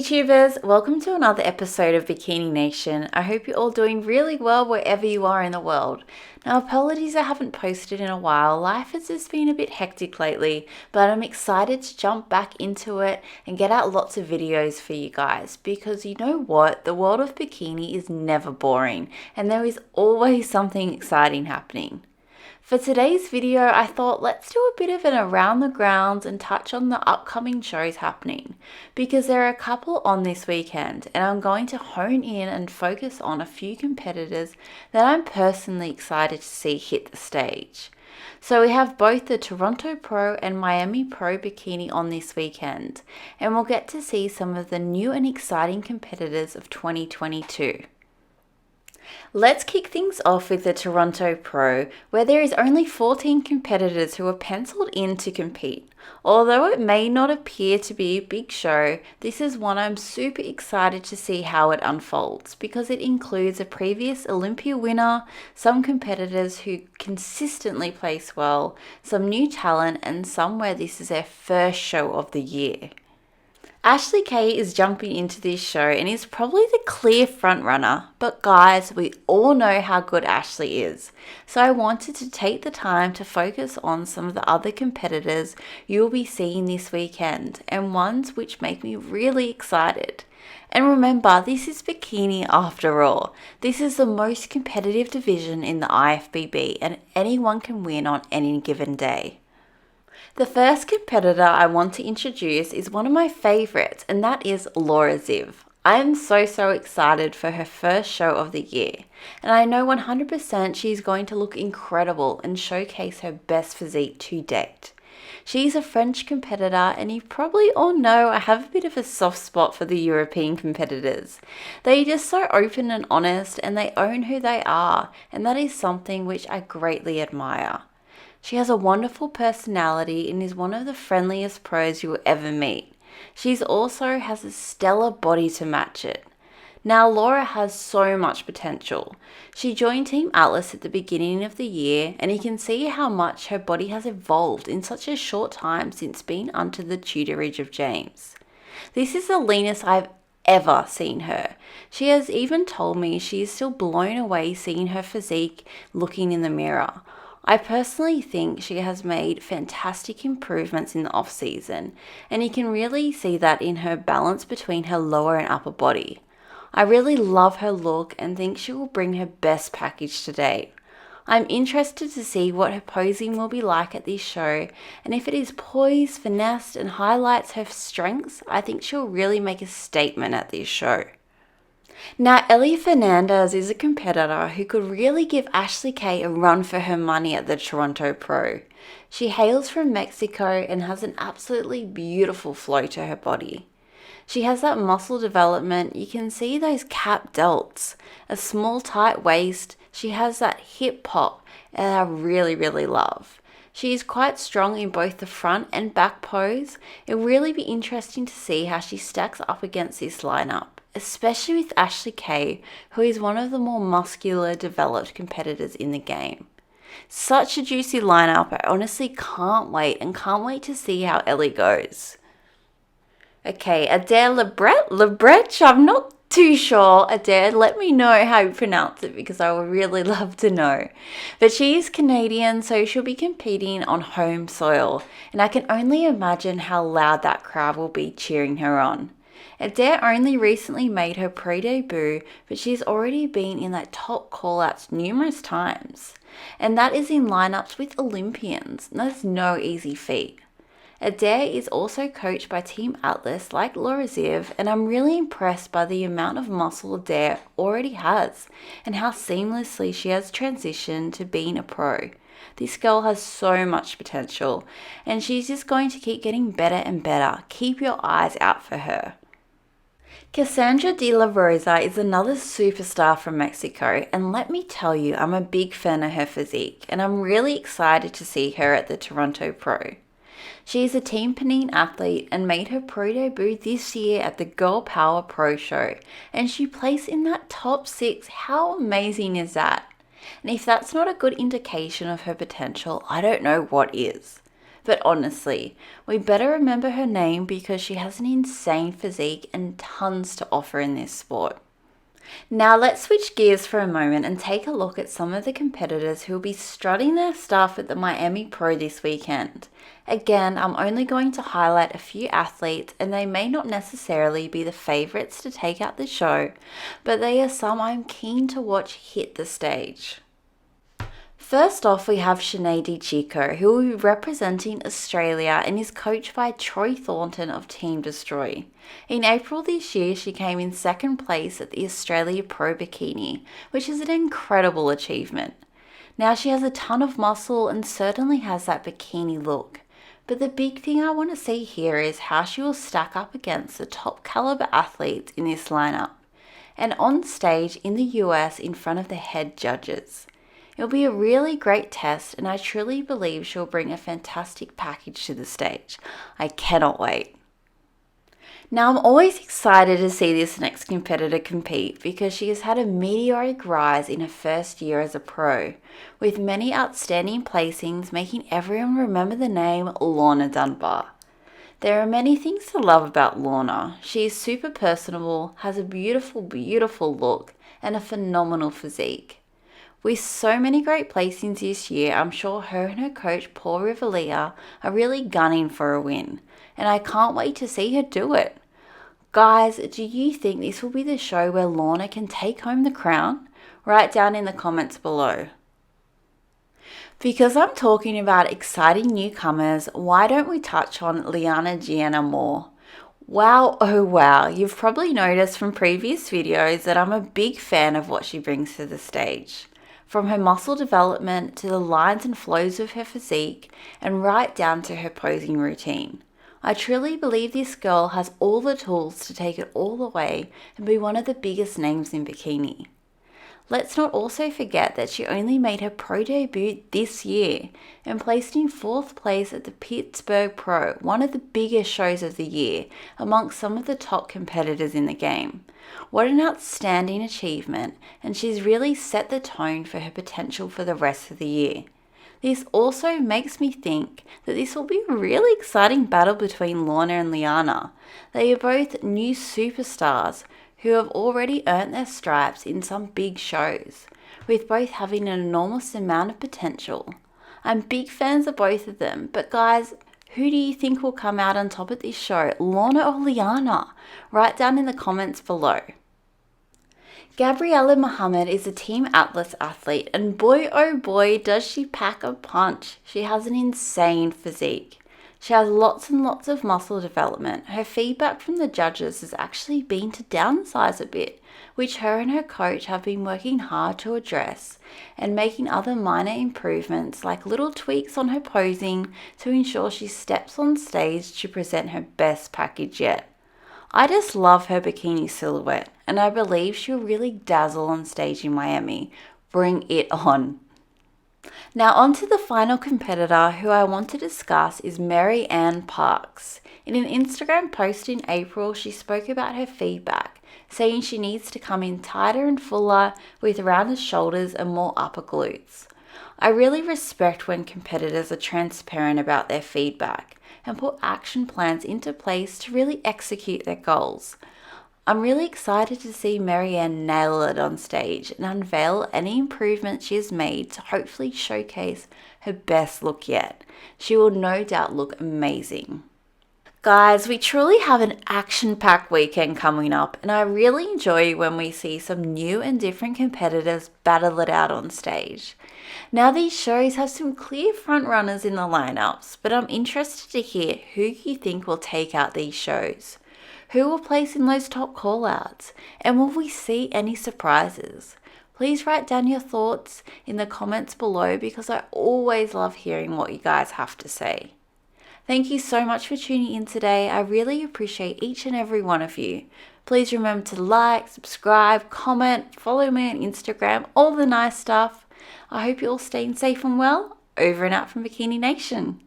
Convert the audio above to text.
YouTubers, welcome to another episode of Bikini Nation. I hope you're all doing really well wherever you are in the world. Now, apologies I haven't posted in a while. Life has just been a bit hectic lately, but I'm excited to jump back into it and get out lots of videos for you guys because you know what? The world of bikini is never boring and there is always something exciting happening. For today's video, I thought let's do a bit of an around the grounds and touch on the upcoming shows happening because there are a couple on this weekend and I'm going to hone in and focus on a few competitors that I'm personally excited to see hit the stage. So we have both the Toronto Pro and Miami Pro Bikini on this weekend and we'll get to see some of the new and exciting competitors of 2022. Let's kick things off with the Toronto Pro, where there is only 14 competitors who are penciled in to compete. Although it may not appear to be a big show, this is one I'm super excited to see how it unfolds because it includes a previous Olympia winner, some competitors who consistently place well, some new talent, and some where this is their first show of the year. Ashley Kay is jumping into this show and is probably the clear front runner, but guys, we all know how good Ashley is. So I wanted to take the time to focus on some of the other competitors you'll be seeing this weekend and ones which make me really excited. And remember, this is bikini after all. This is the most competitive division in the IFBB and anyone can win on any given day. The first competitor I want to introduce is one of my favorites, and that is Laura Ziv. I am so excited for her first show of the year, and I know 100% she's going to look incredible and showcase her best physique to date. She's a French competitor, and you probably all know I have a bit of a soft spot for the European competitors. They're just so open and honest, and they own who they are, and that is something which I greatly admire. She has a wonderful personality and is one of the friendliest pros you will ever meet. She also has a stellar body to match it. Now, Laura has so much potential. She joined Team Atlas at the beginning of the year and you can see how much her body has evolved in such a short time since being under the tutorage of James. This is the leanest I've ever seen her. She has even told me she is still blown away seeing her physique looking in the mirror. I personally think she has made fantastic improvements in the off season, and you can really see that in her balance between her lower and upper body. I really love her look and think she will bring her best package to date. I'm interested to see what her posing will be like at this show, and if it is poised, finessed, and highlights her strengths, I think she'll really make a statement at this show. Now, Ellie Fernandez is a competitor who could really give Ashley Kay a run for her money at the Toronto Pro. She hails from Mexico and has an absolutely beautiful flow to her body. She has that muscle development, you can see those cap delts, a small tight waist, she has that hip pop that I really love. She is quite strong in both the front and back pose. It will really be interesting to see how she stacks up against this lineup, especially with Ashley Kay, who is one of the more muscular, developed competitors in the game. Such a juicy lineup, I honestly can't wait to see how Ellie goes. Okay, Adair Lebrecht, I'm not too sure. Adair, let me know how you pronounce it because I would really love to know. But she is Canadian, so she'll be competing on home soil, and I can only imagine how loud that crowd will be cheering her on. Adair only recently made her pro debut, but she's already been in that top call-outs numerous times. And that is in lineups with Olympians. That's no easy feat. Adair is also coached by Team Atlas like Laura Ziv, and I'm really impressed by the amount of muscle Adair already has and how seamlessly she has transitioned to being a pro. This girl has so much potential, and she's just going to keep getting better and better. Keep your eyes out for her. Cassandra De La Rosa is another superstar from Mexico, and let me tell you, I'm a big fan of her physique, and I'm really excited to see her at the Toronto Pro. She is a Team Panine athlete and made her pro debut this year at the Girl Power Pro Show, and she placed in that top 6. How amazing is that? And if that's not a good indication of her potential, I don't know what is. But honestly, we better remember her name because she has an insane physique and tons to offer in this sport. Now let's switch gears for a moment and take a look at some of the competitors who will be strutting their stuff at the Miami Pro this weekend. Again, I'm only going to highlight a few athletes and they may not necessarily be the favourites to take out the show, but they are some I'm keen to watch hit the stage. First off, we have Sinead DiCicco, who will be representing Australia and is coached by Troy Thornton of Team Destroy. In April this year, she came in second place at the Australia Pro Bikini, which is an incredible achievement. Now, she has a ton of muscle and certainly has that bikini look. But the big thing I want to see here is how she will stack up against the top caliber athletes in this lineup, and on stage in the US in front of the head judges. It'll be a really great test, and I truly believe she'll bring a fantastic package to the stage. I cannot wait. Now, I'm always excited to see this next competitor compete because she has had a meteoric rise in her first year as a pro, with many outstanding placings making everyone remember the name Lorna Dunbar. There are many things to love about Lorna. She is super personable, has a beautiful, beautiful look, and a phenomenal physique. With so many great placings this year, I'm sure her and her coach Paul Rivalier are really gunning for a win, and I can't wait to see her do it. Guys, do you think this will be the show where Lorna can take home the crown? Write down in the comments below. Because I'm talking about exciting newcomers, why don't we touch on Liana Gianna Moore? Wow, oh wow, you've probably noticed from previous videos that I'm a big fan of what she brings to the stage. From her muscle development to the lines and flows of her physique and right down to her posing routine. I truly believe this girl has all the tools to take it all the way and be one of the biggest names in bikini. Let's not also forget that she only made her pro debut this year and placed in 4th place at the Pittsburgh Pro, one of the biggest shows of the year amongst some of the top competitors in the game. What an outstanding achievement, and she's really set the tone for her potential for the rest of the year. This also makes me think that this will be a really exciting battle between Lorna and Liana. They are both new superstars who have already earned their stripes in some big shows, with both having an enormous amount of potential. I'm big fans of both of them, but guys, who do you think will come out on top of this show, Lorna or Liana? Write down in the comments below. Gabriella Muhammad is a Team Atlas athlete, and boy oh boy does she pack a punch. She has an insane physique. She has lots and lots of muscle development. Her feedback from the judges has actually been to downsize a bit, which her and her coach have been working hard to address and making other minor improvements like little tweaks on her posing to ensure she steps on stage to present her best package yet. I just love her bikini silhouette, and I believe she'll really dazzle on stage in Miami. Bring it on. Now on to the final competitor who I want to discuss is Mary Ann Parks. In an Instagram post in April, she spoke about her feedback, saying she needs to come in tighter and fuller with rounded shoulders and more upper glutes. I really respect when competitors are transparent about their feedback and put action plans into place to really execute their goals. I'm really excited to see Mary Ann nail it on stage and unveil any improvements she has made to hopefully showcase her best look yet. She will no doubt look amazing. Guys, we truly have an action-packed weekend coming up, and I really enjoy when we see some new and different competitors battle it out on stage. Now these shows have some clear front runners in the lineups, but I'm interested to hear who you think will take out these shows. Who will place in those top call-outs? And will we see any surprises? Please write down your thoughts in the comments below because I always love hearing what you guys have to say. Thank you so much for tuning in today. I really appreciate each and every one of you. Please remember to like, subscribe, comment, follow me on Instagram, all the nice stuff. I hope you're all staying safe and well. Over and out from Bikini Nation.